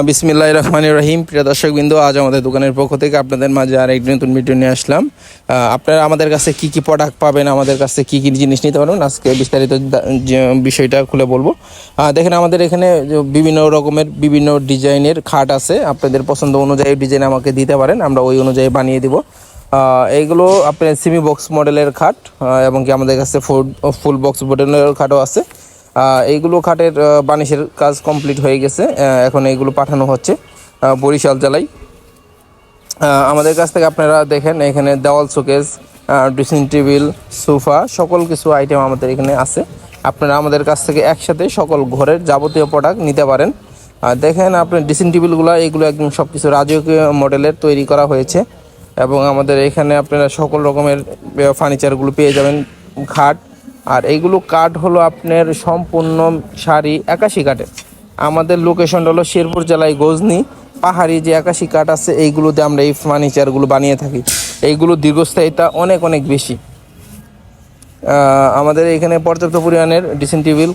বিসমিল্লাহির রহমানির রহিম। প্রিয় দর্শকবৃন্দ, আজ আমাদের দোকানের পক্ষ থেকে আপনাদের মাঝে আর একটি নতুন ভিডিও নিয়ে আসলাম। আপনারা আমাদের কাছে কি কি প্রোডাক্ট পাবেন, আমাদের কাছে কি কি জিনিস নিতে পারবেন, আজকে বিস্তারিত বিষয়টা খুলে বলবো। দেখেন, আমাদের এখানে বিভিন্ন রকমের বিভিন্ন ডিজাইনের খাট আছে। আপনাদের পছন্দ অনুযায়ী ডিজাইন আমাকে দিতে পারেন, আমরা ওই অনুযায়ী বানিয়ে দিব। এইগুলো আপনার সেমি বক্স মডেলের খাট, এবং কি আমাদের কাছে ফুল বক্স মডেলের খাটও আছে। এইগুলো খাটের বানিশের কাজ কমপ্লিট হয়ে গেছে, এখন এইগুলো পাঠানো হচ্ছে বরিশাল জেলায়। আমাদের কাছ থেকে আপনারা দেখেন, এখানে দেওয়াল শোকেস, ড্রেসিং টেবিল, সোফা, সকল কিছু আইটেম আমাদের এখানে আছে। আপনারা আমাদের কাছ থেকে একসাথে সকল ঘরের যাবতীয় প্রোডাক্ট নিতে পারেন। দেখেন, আপনার ড্রেসিং টেবিলগুলো এইগুলো একদম সব কিছু রাজকীয় মডেলের তৈরি করা হয়েছে, এবং আমাদের এখানে আপনারা সকল রকমের ফার্নিচারগুলো পেয়ে যাবেন। খাট, আর এইগুলো কাঠ হলো আপনার সম্পূর্ণ শাড়ি 81 কাঠের। আমাদের লোকেশনটা হলো শেরপুর জেলায় গজনি। পাহাড়ি যে 81 কাঠ আছে, এইগুলোতে আমরা এই ফার্নিচারগুলো বানিয়ে থাকি। এইগুলো দীর্ঘস্থায়িতা অনেক অনেক বেশি। আমাদের এখানে পর্যাপ্ত পরিমাণের ড্রেসিং টেবিল,